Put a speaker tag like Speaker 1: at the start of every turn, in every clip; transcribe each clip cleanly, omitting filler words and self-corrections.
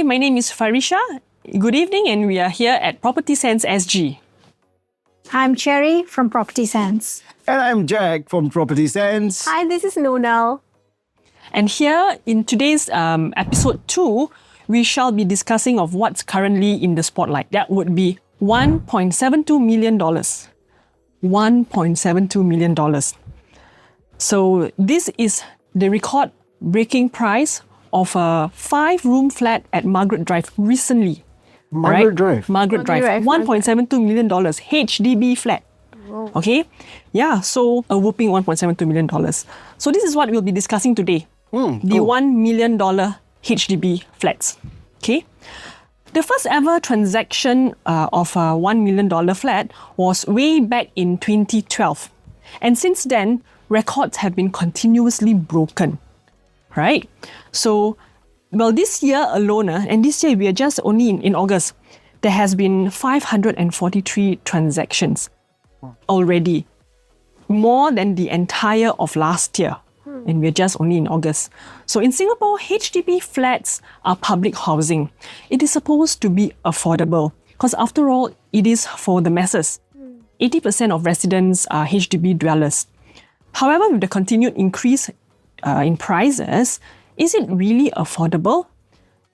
Speaker 1: Hi, my name is Farisha. Good evening, and we are here at Property Sense SG.
Speaker 2: I'm Cherry from Property Sense.
Speaker 3: And I'm Jag from Property Sense.
Speaker 2: Hi, this is Noonal.
Speaker 1: And here in today's episode 2, we shall be discussing of what's currently in the spotlight. That would be $1.72 million. $1.72 million. So this is the record-breaking price of a 5-room flat at Margaret Drive recently.
Speaker 3: Margaret Drive.
Speaker 1: Margaret Drive. $1.72 million HDB flat.
Speaker 2: Whoa.
Speaker 1: Okay? Yeah, so a whooping $1.72 million. So this is what we'll be discussing today. The $1 million HDB flats. Okay? The first ever transaction of a $1 million flat was way back in 2012. And since then, records have been continuously broken. Right? So, well, this year alone, and this year we are just only in August, there has been 543 transactions already. More than the entire of last year. And we're just only in August. So in Singapore, HDB flats are public housing. It is supposed to be affordable because after all, it is for the masses. 80% of residents are HDB dwellers. However, with the continued increase in prices, is it really affordable?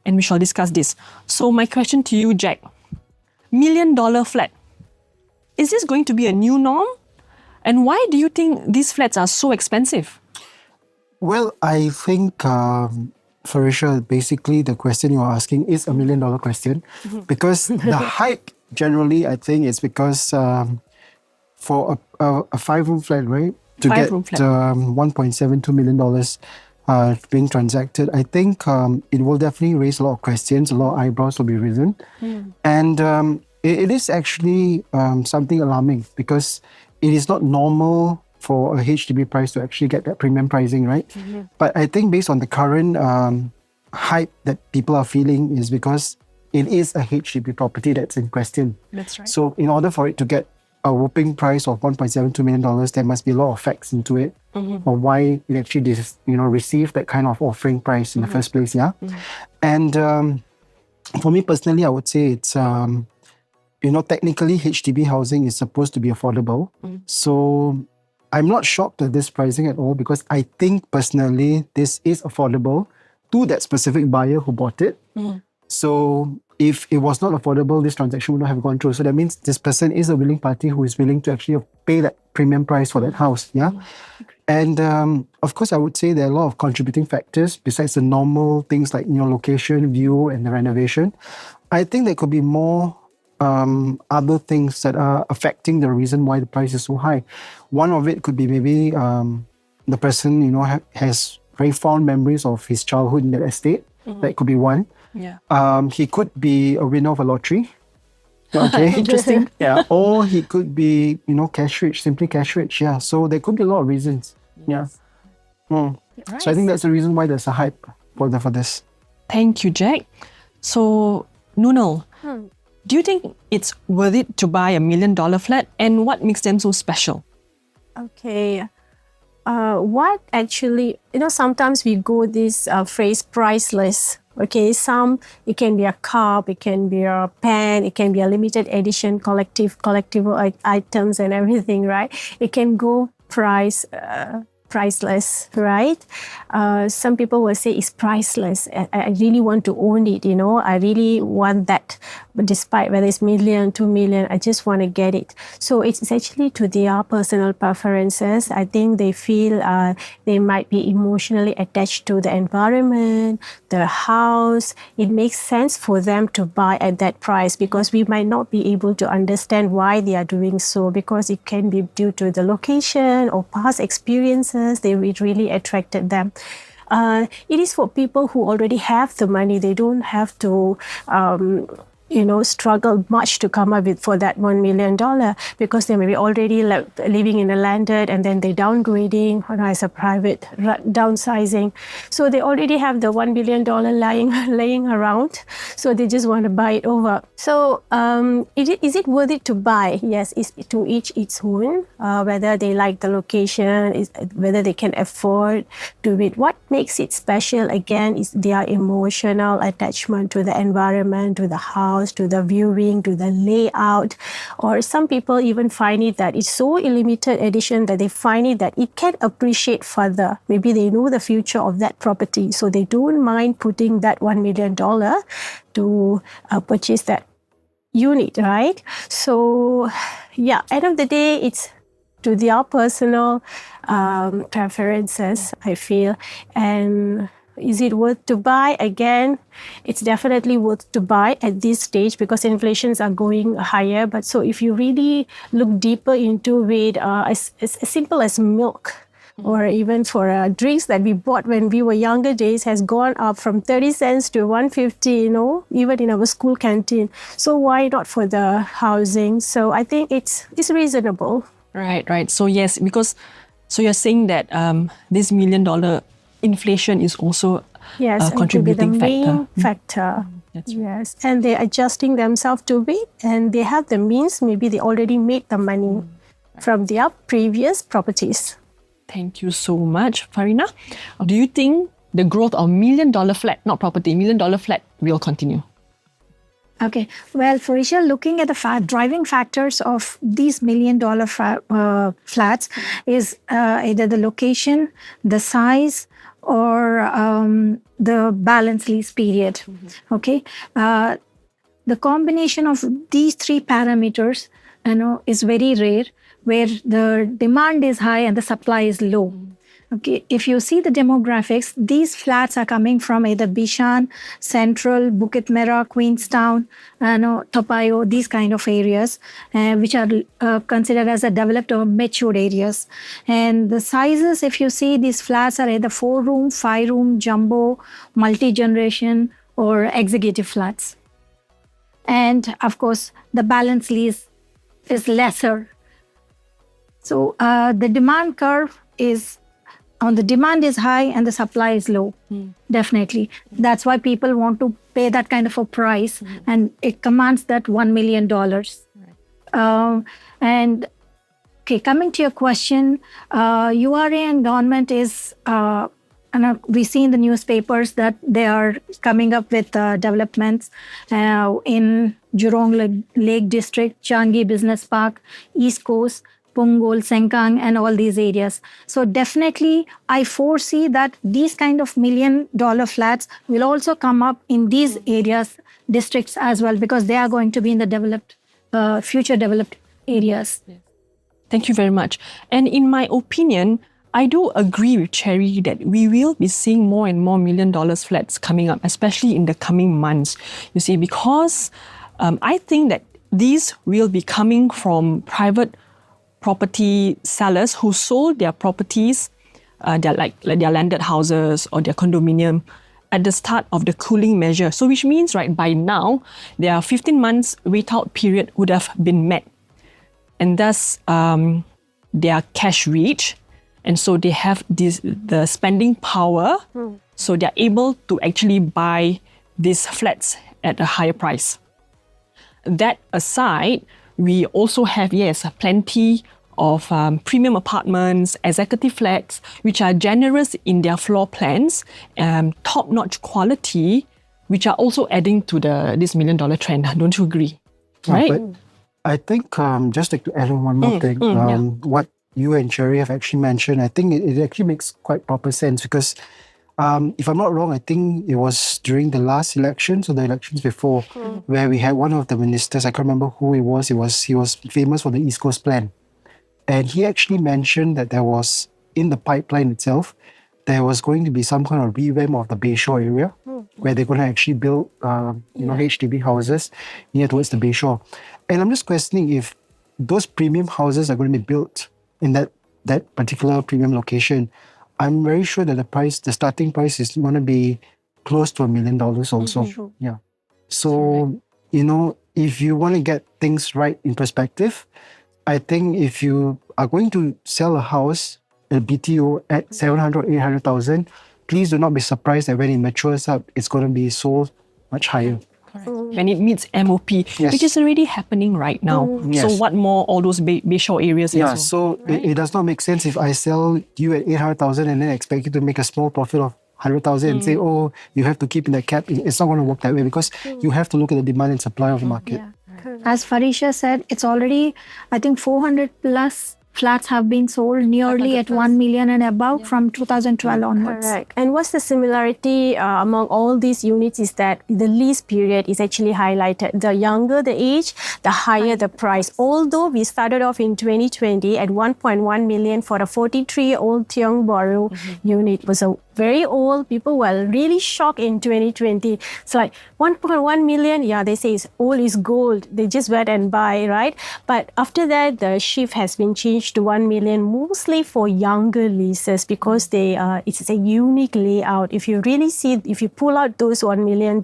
Speaker 1: And we shall discuss this. So my question to you, Jack, $1 million flat. Is this going to be a new norm? And why do you think these flats are so expensive?
Speaker 3: Well, I think, Farisha, basically the question you're asking is $1 million question. Because the hype generally, I think, is because for a 5-room flat, right? To get $1.72 million being transacted, I think it will definitely raise a lot of questions, a lot of eyebrows will be risen. And it is actually something alarming because it is not normal for a HDB price to actually get that premium pricing, right? But I think based on the current hype that people are feeling is because it is a HDB property that's in question.
Speaker 1: That's right.
Speaker 3: So in order for it to get a whooping price of $1.72 million, there must be a lot of facts into it or why it actually received that kind of offering price in the first place, yeah? And for me personally, I would say it's, technically HDB housing is supposed to be affordable. So I'm not shocked at this pricing at all because I think personally this is affordable to that specific buyer who bought it. So if it was not affordable, this transaction would not have gone through. So that means this person is a willing party who is willing to actually pay that premium price for that house. Yeah. And of course, I would say there are a lot of contributing factors besides the normal things like location, view, and the renovation. I think there could be more other things that are affecting the reason why the price is so high. One of it could be maybe the person has very fond memories of his childhood in that estate. That could be one.
Speaker 1: Yeah.
Speaker 3: He could be a winner of a lottery. Okay.
Speaker 1: Interesting.
Speaker 3: Yeah. Or he could be, cash rich, simply cash rich. Yeah. So there could be a lot of reasons.
Speaker 1: Yes.
Speaker 3: Yeah.
Speaker 1: Right.
Speaker 3: So I think that's the reason why there's a hype for this.
Speaker 1: Thank you, Jack. So, Noonal, do you think it's worth it to buy $1 million flat? And what makes them so special?
Speaker 2: Okay. What actually, sometimes we go this phrase priceless. Okay, it can be a cup, it can be a pen, it can be a limited edition collectible items and everything, right? It can go priceless, right? Some people will say it's priceless. I really want to own it, I really want that. But despite whether it's $1 million, $2 million, I just want to get it. So it's actually to their personal preferences. I think they feel they might be emotionally attached to the environment, the house. It makes sense for them to buy at that price because we might not be able to understand why they are doing so because it can be due to the location or past experiences. It really attracted them. It is for people who already have the money. They don't have to struggle much to come up with for that $1 million because they may be already living in a landed and then they're downgrading as a private downsizing. So they already have the $1 billion laying around. So they just want to buy it over. So is it worth it to buy? Yes, it's to each its own, whether they like the location, whether they can afford to it. What makes it special again is their emotional attachment to the environment, to the house, to the viewing, to the layout. Or some people even find it that it's so a limited edition that they find it that it can appreciate further. Maybe they know the future of that property, so they don't mind putting that $1 million to purchase that unit, right? So yeah, end of the day, it's to their personal preferences, I feel. And is it worth to buy? Again, it's definitely worth to buy at this stage because inflations are going higher. But so if you really look deeper into it, as simple as milk, or even for drinks that we bought when we were younger days has gone up from 30 cents to 150, even in our school canteen. So why not for the housing? So I think it's reasonable.
Speaker 1: Right. So yes, so you're saying that this $1 million inflation is also a contributing
Speaker 2: the
Speaker 1: factor.
Speaker 2: main factor.
Speaker 1: That's right.
Speaker 2: Yes, and they're adjusting themselves to it, and they have the means. Maybe they already made the money from their previous properties.
Speaker 1: Thank you so much, Farina. Do you think the growth of $1 million flat, not property, $1 million flat will continue?
Speaker 4: Okay. Well, Farisha, looking at the driving factors of these $1 million flats is either the location, the size, or the balance lease period. Okay. The combination of these three parameters, is very rare, where the demand is high and the supply is low. Okay, if you see the demographics, these flats are coming from either Bishan, Central, Bukit Merah, Queenstown, Topayo, these kind of areas, which are considered as a developed or matured areas. And the sizes, if you see, these flats are either 4-room, 5-room, jumbo, multi-generation, or executive flats. And of course, the balance lease is lesser. So the demand curve is the demand is high and the supply is low. Definitely. That's why people want to pay that kind of a price, and it commands that $1 million. And okay, coming to your question, URA and government is, we see in the newspapers that they are coming up with developments in Jurong Lake District, Changi Business Park, East Coast, Punggol, Sengkang, and all these areas. So definitely, I foresee that these kind of $1 million flats will also come up in these areas, districts as well, because they are going to be in the future developed areas.
Speaker 1: Thank you very much. And in my opinion, I do agree with Cherry that we will be seeing more and more $1 million flats coming up, especially in the coming months. You see, because I think that these will be coming from private property sellers who sold their properties, their landed houses or their condominium at the start of the cooling measure. So which means, right, by now, their 15 months wait-out period would have been met. And thus, they are cash rich. And so they have the spending power. So they're able to actually buy these flats at a higher price. That aside, we also have, plenty of premium apartments, executive flats, which are generous in their floor plans, top-notch quality, which are also adding to this $1 million trend. Don't you agree? Right?
Speaker 3: But I think, just like to add on one more thing, what you and Cherry have actually mentioned, I think it actually makes quite proper sense because if I'm not wrong, I think it was during the last elections or the elections before, where we had one of the ministers, I can't remember who he was famous for the East Coast plan. And he actually mentioned that there was, in the pipeline itself, there was going to be some kind of revamp of the Bayshore area, where they're going to actually build, HDB houses near towards the Bayshore. And I'm just questioning if those premium houses are going to be built in that particular premium location. I'm very sure that the starting price is going to be close to $1 million also. Yeah. So if you want to get things right in perspective, I think if you are going to sell a house, a BTO at 700, 800,000, please do not be surprised that when it matures up, it's going to be sold much higher.
Speaker 1: When it meets MOP,
Speaker 3: Yes.
Speaker 1: which is already happening right now.
Speaker 3: Yes.
Speaker 1: So what more all those Bayshore areas
Speaker 3: Yeah,
Speaker 1: as
Speaker 3: so
Speaker 1: well,
Speaker 3: it does not make sense if I sell you at 800,000 and then expect you to make a small profit of 100,000 and say, oh, you have to keep in the cap. It's not going to work that way because you have to look at the demand and supply of the market.
Speaker 4: As Farisha said, it's already, I think 400 plus flats have been sold nearly at 1 million and above from 2012 onwards.
Speaker 2: Correct. And what's the similarity among all these units is that the lease period is actually highlighted. The younger the age, the higher the price. Although we started off in 2020 at 1.1 million for a 43-year-old Tiong Bahru unit. It was a very old. People were really shocked in 2020. It's like 1.1 million. Yeah, they say it's old is gold. They just went and buy, right? But after that, the shift has been changed to 1 million, mostly for younger leases because it's a unique layout. If you really see, if you pull out those $1 million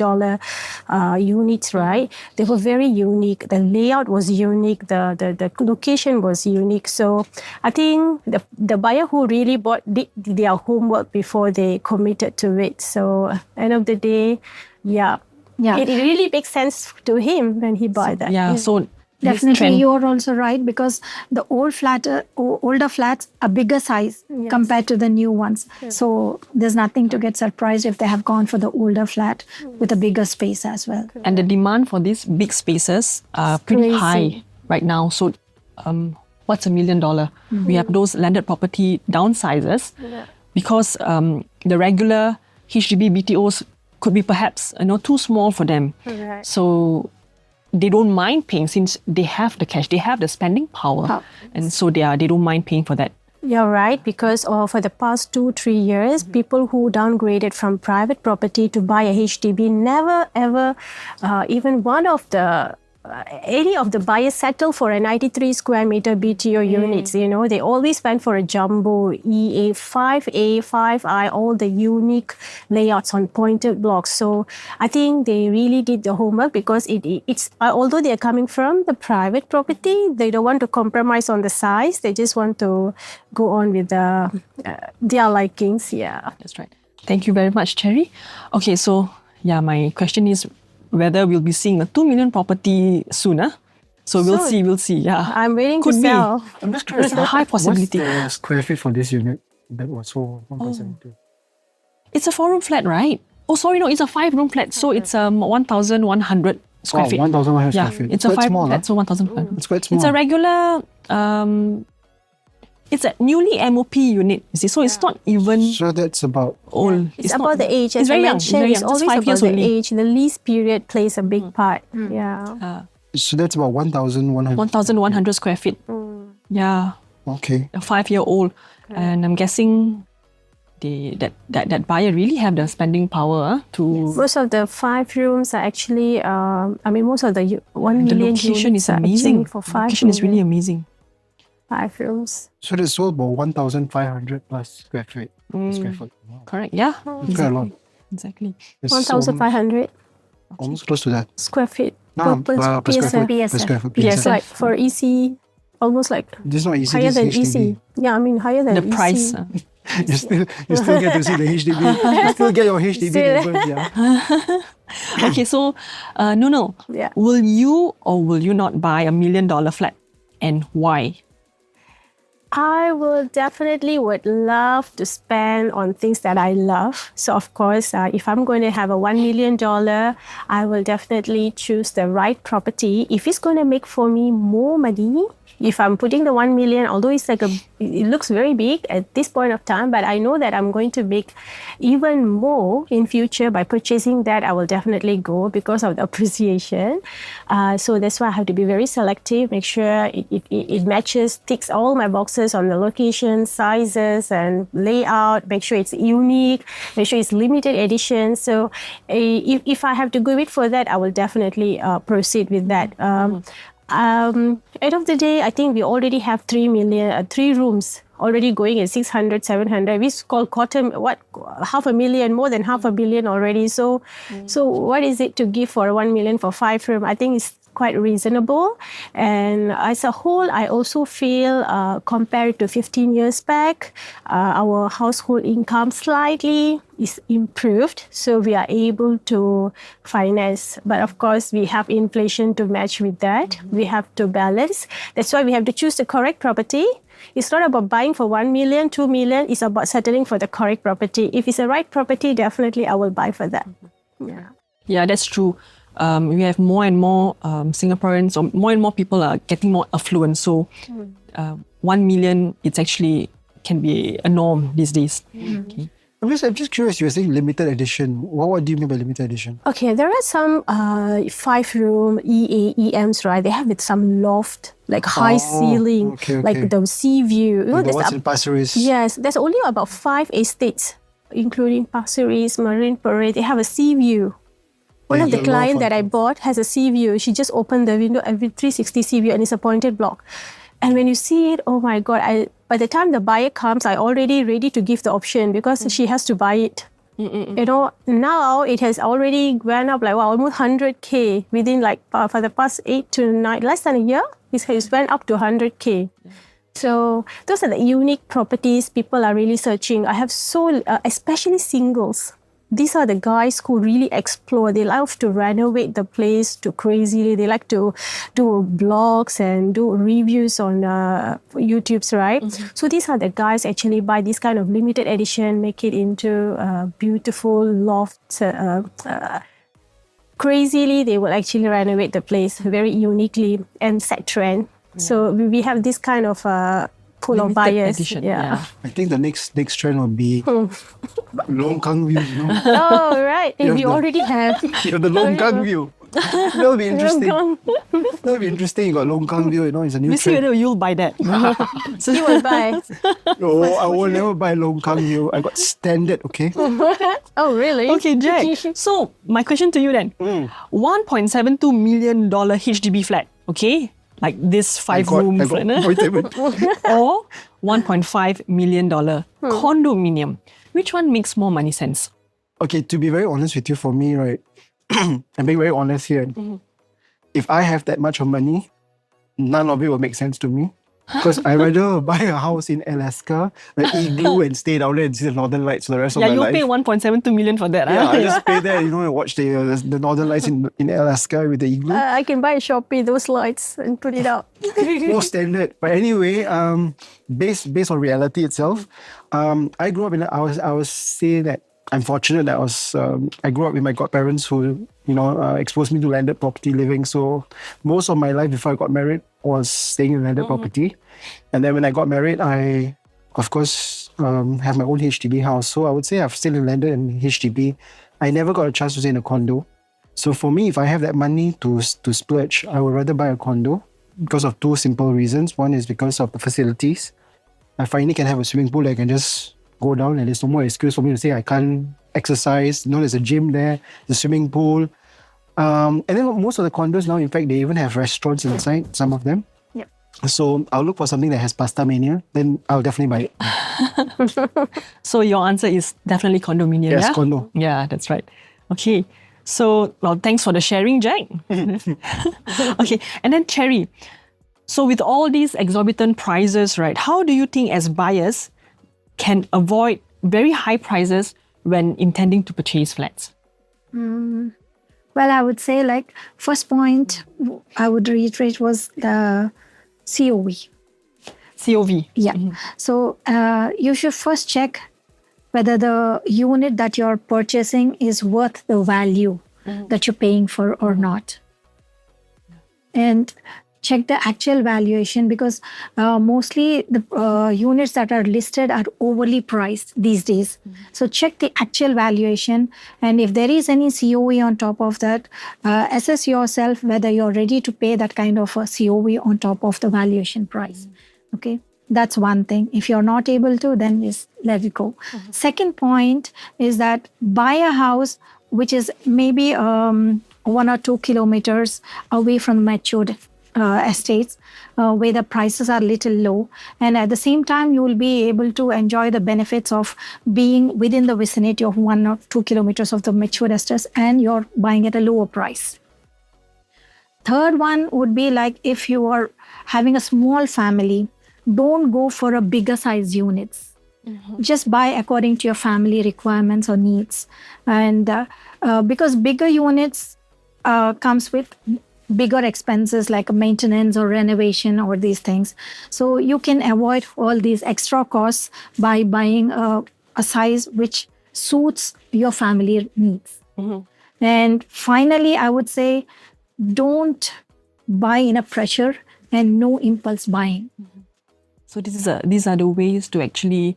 Speaker 2: units, right, they were very unique. The layout was unique. The location was unique. So I think the buyer who really did their homework before they committed to it. So end of the day, it really makes sense to him when he bought that.
Speaker 1: Yeah, so
Speaker 4: definitely, you're also right because the older flats are bigger size compared to the new ones. So there's nothing to get surprised if they have gone for the older flat with a bigger space as well.
Speaker 1: And the demand for these big spaces are pretty high right now. So what's $1 million? We have those landed property downsizes because the regular HDB BTOs could be perhaps too small for them.
Speaker 2: Correct.
Speaker 1: So they don't mind paying since they have the cash, they have the spending power. And so they don't mind paying for that.
Speaker 2: You're right, because for the past 2-3 years, people who downgraded from private property to buy a HDB never ever, even one of the any of the buyers settle for a 93 square meter BTO units. They always went for a jumbo EA 5A, 5I, all the unique layouts on pointed blocks. So I think they really did the homework because it's although they're coming from the private property, they don't want to compromise on the size. They just want to go on with their likings. Yeah,
Speaker 1: that's right. Thank you very much, Cherry. Okay, so my question is whether we'll be seeing a 2 million property sooner. So we'll see. Yeah,
Speaker 2: I'm waiting
Speaker 1: Could
Speaker 2: to
Speaker 1: be.
Speaker 2: sell.
Speaker 3: I'm just curious.
Speaker 1: It's a high possibility.
Speaker 3: What's the square feet for this unit that was sold 1.72?
Speaker 1: It's a 4-room flat, right? Oh, sorry, no, it's a 5-room flat. So it's 1,100 square feet.
Speaker 3: 1,100 square feet.
Speaker 1: It's a 5-room flat, so 1,500.
Speaker 3: It's quite small.
Speaker 1: It's a regular. It's a newly MOP unit. You see, so it's not even
Speaker 3: So that's about
Speaker 1: old.
Speaker 2: It's about the age. As
Speaker 1: It's very
Speaker 2: I
Speaker 1: young.
Speaker 2: mentioned, it's
Speaker 1: Just
Speaker 2: always
Speaker 1: 5
Speaker 2: about
Speaker 1: years
Speaker 2: the
Speaker 1: only.
Speaker 2: age. The lease period plays a big part. Yeah.
Speaker 3: So that's about 1,100.
Speaker 1: 1,100 square feet. Yeah,
Speaker 3: Okay.
Speaker 1: a 5-year-old, and I'm guessing that buyer really have the spending power to.
Speaker 2: Most of the 5 rooms are actually, most of the 1
Speaker 1: The
Speaker 2: million
Speaker 1: location
Speaker 2: units
Speaker 1: is
Speaker 2: are actually
Speaker 1: amazing.
Speaker 2: for
Speaker 1: The
Speaker 2: 5
Speaker 1: location is really
Speaker 2: million.
Speaker 1: amazing.
Speaker 2: 5 rooms.
Speaker 3: So they sold about 1,500 plus square feet. Square foot. Wow.
Speaker 1: Correct. Yeah.
Speaker 3: That's quite a lot.
Speaker 1: Exactly.
Speaker 3: It's
Speaker 2: 1,500
Speaker 3: almost close to that.
Speaker 2: square feet.
Speaker 3: No, per square
Speaker 2: PSF.
Speaker 3: foot. Per square foot.
Speaker 1: PSF.
Speaker 2: It's like for EC, almost like
Speaker 3: This is not easy.
Speaker 2: higher
Speaker 3: This is
Speaker 2: than
Speaker 3: HDB.
Speaker 2: EC. Yeah, higher than
Speaker 1: The
Speaker 2: EC.
Speaker 1: price.
Speaker 3: You still get to see the HDB. You still get your HDB
Speaker 2: Still.
Speaker 3: numbers, yeah.
Speaker 1: Okay, so Noonal,
Speaker 2: Yeah.
Speaker 1: will you or will you not buy $1 million flat, and why?
Speaker 2: I would love to spend on things that I love. So of course, if I'm going to have a $1 million, I will definitely choose the right property. If it's going to make for me more money, if I'm putting the 1 million, although it looks very big at this point of time, but I know that I'm going to make even more in future by purchasing that, I will definitely go because of the appreciation. So that's why I have to be very selective, make sure it matches, ticks all my boxes on the location, sizes and layout, make sure it's unique, make sure it's limited edition. So if I have to go with for that, I will definitely proceed with that. End of the day, I think we already have 3 rooms already going at 600, 700. We call quarter, $500,000, more than $500,000 already. So what is it to give for 1 million for 5 room? I think it's quite reasonable. And as a whole, I also feel compared to 15 years back, our household income slightly is improved. So we are able to finance. But of course, we have inflation to match with that. We have to balance. That's why we have to choose the correct property. It's not about buying for 1 million, 2 million. It's about settling for the correct property. If it's the right property, definitely I will buy for that.
Speaker 1: Yeah, that's true. We have more and more Singaporeans, or more and more people are getting more affluent. So 1 million, it's actually can be a norm these days. Okay.
Speaker 3: I'm just curious, you were saying limited edition. What do you mean by limited edition?
Speaker 2: Okay, there are some 5-room EMs, right? They have with some loft, like high ceiling, like the sea view.
Speaker 3: The ones in Pasir Ris.
Speaker 2: Yes, there's only about 5 estates, including Pasir Ris, Marine Parade. They have a sea view. One of the clients that I bought has a sea view. She just opened the window, every 360 sea view, and it's a pointed block. And when you see it, oh my God, by the time the buyer comes, I already ready to give the option because she has to buy it. You know, now it has already gone up like almost 100K within for the past 8 to 9, less than a year, it's went up to 100K. So those are the unique properties people are really searching. I have especially singles. These are the guys who really explore. They love to renovate the place to crazily. They like to do blogs and do reviews on YouTube's, right? So these are the guys actually buy this kind of limited edition, make it into beautiful lofts. Crazily, they will actually renovate the place very uniquely and set trend. So we have this kind of pool of buyers.
Speaker 1: Edition,
Speaker 2: yeah.
Speaker 3: I think the next trend will be longkang view. You know?
Speaker 2: Oh, right. You already have.
Speaker 3: You have the longkang view. That'll be interesting. That'll be interesting. You got longkang view. You know, it's a new
Speaker 1: We see
Speaker 3: trend.
Speaker 1: whether you'll buy that.
Speaker 2: You will buy.
Speaker 3: No, I will never buy longkang view. I got standard. Okay.
Speaker 2: Oh, really?
Speaker 1: Okay, Jack. So my question to you then: $1.72 million HDB flat. Okay. Like this 5-room flat, or $1.5 million condominium. Which one makes more money sense?
Speaker 3: Okay, to be very honest with you, for me, right, I'm being very honest here. If I have that much of money, none of it will make sense to me. Because I'd rather buy a house in Alaska, an igloo, and stay down there and see the Northern Lights for the rest of my life.
Speaker 1: Yeah, you'll pay 1.72 million for that.
Speaker 3: Yeah, I just pay there, you know, and watch the Northern Lights in Alaska with the igloo.
Speaker 2: I can buy a Shopee, those lights, and put it out.
Speaker 3: More standard. But anyway, based on reality itself, I grew up I was saying that I'm fortunate that I grew up with my godparents who, you know, exposed me to landed property living. So most of my life before I got married was staying in landed property. And then when I got married, I, of course, have my own HDB house. So I would say I've still in landed and HDB. I never got a chance to stay in a condo. So for me, if I have that money to splurge, I would rather buy a condo because of 2 simple reasons. One is because of the facilities. I finally can have a swimming pool that I can just go down and there's no more excuse for me to say I can't exercise. You know, there's a gym there, the swimming pool. And then most of the condos now, in fact, they even have restaurants inside, some of them.
Speaker 2: Yep.
Speaker 3: So I'll look for something that has pasta mania, then I'll definitely buy it.
Speaker 1: So your answer is definitely condominium,
Speaker 3: Yes,
Speaker 1: yeah?
Speaker 3: condo.
Speaker 1: Yeah, that's right. Okay. So, well, thanks for the sharing, Jack. Okay, and then Cherry. So with all these exorbitant prices, right, how do you think as buyers can avoid very high prices when intending to purchase flats?
Speaker 4: Well, I would say first point I would reiterate was the COV.
Speaker 1: COV.
Speaker 4: Yeah. So you should first check whether the unit that you're purchasing is worth the value that you're paying for or not. And check the actual valuation because mostly the units that are listed are overly priced these days. So check the actual valuation, and if there is any COE on top of that, assess yourself whether you're ready to pay that kind of a COE on top of the valuation price. Okay, that's one thing. If you're not able to, then just let it go. Second point is that buy a house which is maybe 1 or 2 kilometers away from matured estates where the prices are little low, and at the same time you will be able to enjoy the benefits of being within the vicinity of 1 or 2 kilometers of the mature estates, and you're buying at a lower price. Third one would be like if you are having a small family, don't go for a bigger size units. Just buy according to your family requirements or needs, and because bigger units comes with bigger expenses like maintenance or renovation or these things. So you can avoid all these extra costs by buying a size which suits your family needs. And finally, I would say don't buy in a pressure and no impulse buying.
Speaker 1: So these are the ways to actually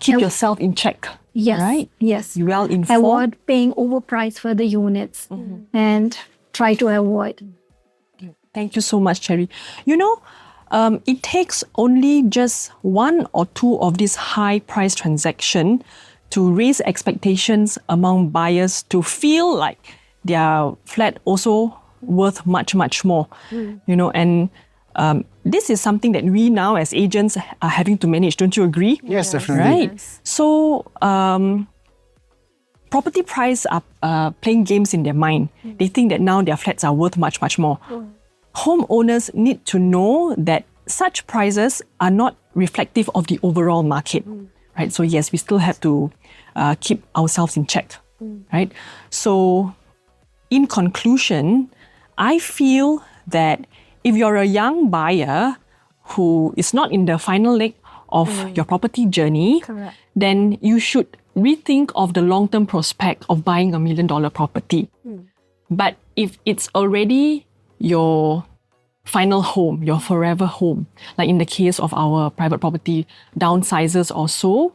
Speaker 1: keep yourself in check.
Speaker 4: Yes.
Speaker 1: Right?
Speaker 4: Yes.
Speaker 1: You well informed.
Speaker 4: Avoid paying overpriced for the units and try to avoid.
Speaker 1: Thank you so much, Cherry. It takes only just 1 or 2 of these high price transactions to raise expectations among buyers to feel like their flat also worth much, much more. And this is something that we now as agents are having to manage. Don't you agree?
Speaker 3: Yes, definitely.
Speaker 1: Right? Yes. So, property price are playing games in their mind. They think that now their flats are worth much, much more. Homeowners need to know that such prices are not reflective of the overall market. Right? So yes, we still have to keep ourselves in check. Right? So, in conclusion, I feel that if you're a young buyer who is not in the final leg of your property journey, then you should rethink of the long-term prospect of buying $1 million property. But if it's already your final home, your forever home, like in the case of our private property downsizers or so,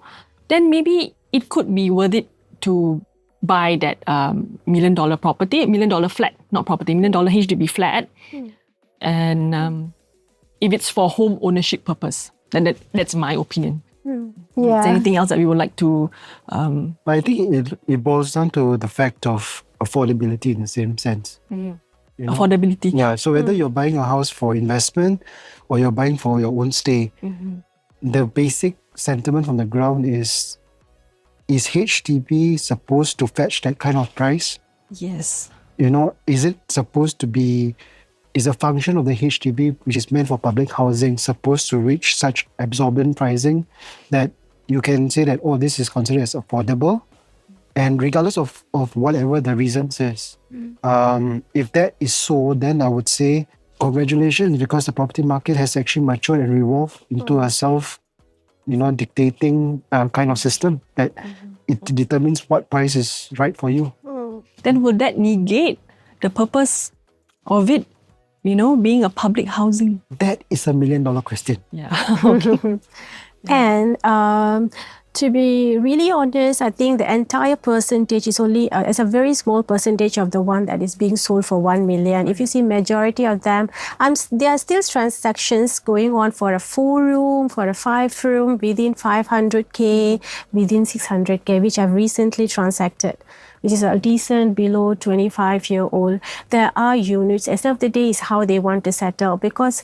Speaker 1: then maybe it could be worth it to buy that $1 million property, $1 million flat, not property, $1 million HDB flat. And if it's for home ownership purpose, then that's my opinion. Is there anything else that we would like to...
Speaker 3: I think it boils down to the fact of affordability in the same sense.
Speaker 1: Affordability.
Speaker 3: Yeah, so whether you're buying a house for investment or you're buying for your own stay, the basic sentiment from the ground is HDB supposed to fetch that kind of price?
Speaker 1: Yes.
Speaker 3: Is it supposed to be... Is a function of the HDB, which is meant for public housing, supposed to reach such absorbent pricing that you can say that, this is considered as affordable? And regardless of whatever the reasons is, if that is so, then I would say congratulations, because the property market has actually matured and evolved into a dictating kind of system that it determines what price is right for you.
Speaker 1: Then would that negate the purpose of it? Being a public housing.
Speaker 3: That is $1 million question.
Speaker 1: Yeah. Okay.
Speaker 2: And to be really honest, I think the entire percentage is only it's a very small percentage of the one that is being sold for 1 million. If you see majority of them, there are still transactions going on for a 4-room, for a 5-room within 500K, within 600K, which I've recently transacted, which is a decent below 25-year-old. There are units. At the end of the day, is how they want to settle, because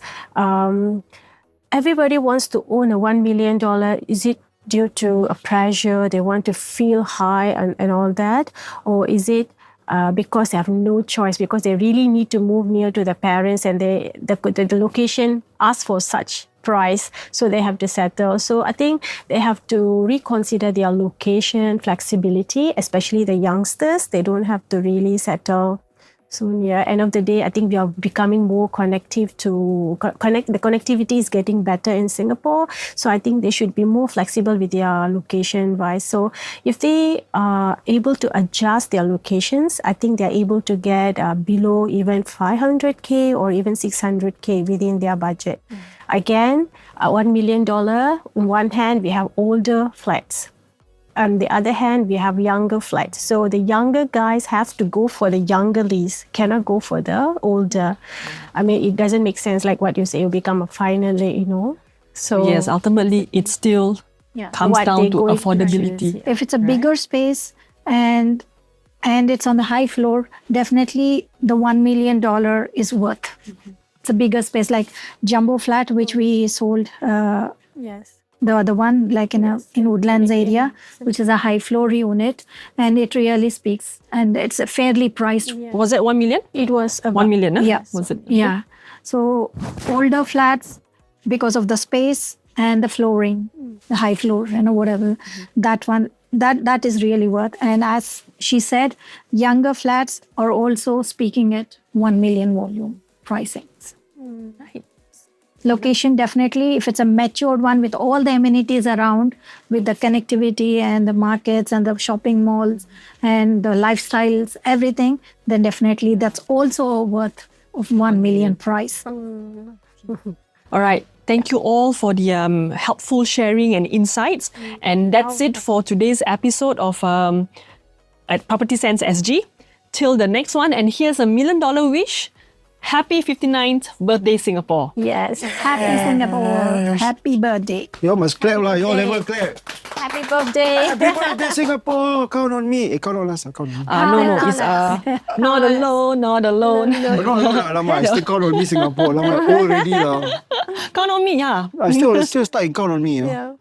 Speaker 2: everybody wants to own a $1 million. Is it due to a pressure, they want to feel high and all that? Or is it because they have no choice, because they really need to move near to the parents and the location asks for such price, so they have to settle? So I think they have to reconsider their location flexibility, especially the youngsters. They don't have to really settle. So end of the day, I think we are becoming more connective to connect. The connectivity is getting better in Singapore. So I think they should be more flexible with their location wise. So if they are able to adjust their locations, I think they're able to get below even 500K or even 600K within their budget. Again, $1 million, on one hand, we have older flats. On the other hand, we have younger flats. So the younger guys have to go for the younger lease, cannot go for the older. I mean, it doesn't make sense, like what you say, you become a finally, So
Speaker 1: yes, ultimately, it still comes down to affordability.
Speaker 4: If it's a bigger space and it's on the high floor, definitely the $1 million is worth. it's a bigger space, like Jumbo Flat, which we sold.
Speaker 2: Yes.
Speaker 4: The one like in Woodlands area, which is a high floor unit, and it really speaks, and it's a fairly priced.
Speaker 1: Was it 1 million?
Speaker 2: It was about
Speaker 1: 1 million, huh?
Speaker 4: Yeah.
Speaker 1: Was it?
Speaker 4: Yeah. So older flats, because of the space and the flooring, the high floor, whatever, that one, that is really worth. And as she said, younger flats are also speaking at 1 million volume pricings.
Speaker 2: Right.
Speaker 4: Location, definitely, if it's a matured one with all the amenities around, with the connectivity and the markets and the shopping malls and the lifestyles, everything, then definitely that's also worth of 1 million price.
Speaker 1: All right. Thank you all for the helpful sharing and insights. And that's it for today's episode of at Property Sense SG. Till the next one. And here's $1 million wish. Happy 59th birthday, Singapore.
Speaker 4: Yes, happy Singapore, happy birthday.
Speaker 3: You all must clap lah. You all never clap.
Speaker 2: Happy birthday.
Speaker 3: Happy birthday, Singapore. Count on me. Count on us. Count on me.
Speaker 1: No. It's not alone, not alone.
Speaker 3: No, alamak. I still count on me, Singapore. Alamak, old already lah.
Speaker 1: Count on me, yeah.
Speaker 3: I still stuck in count on me.
Speaker 2: Yeah.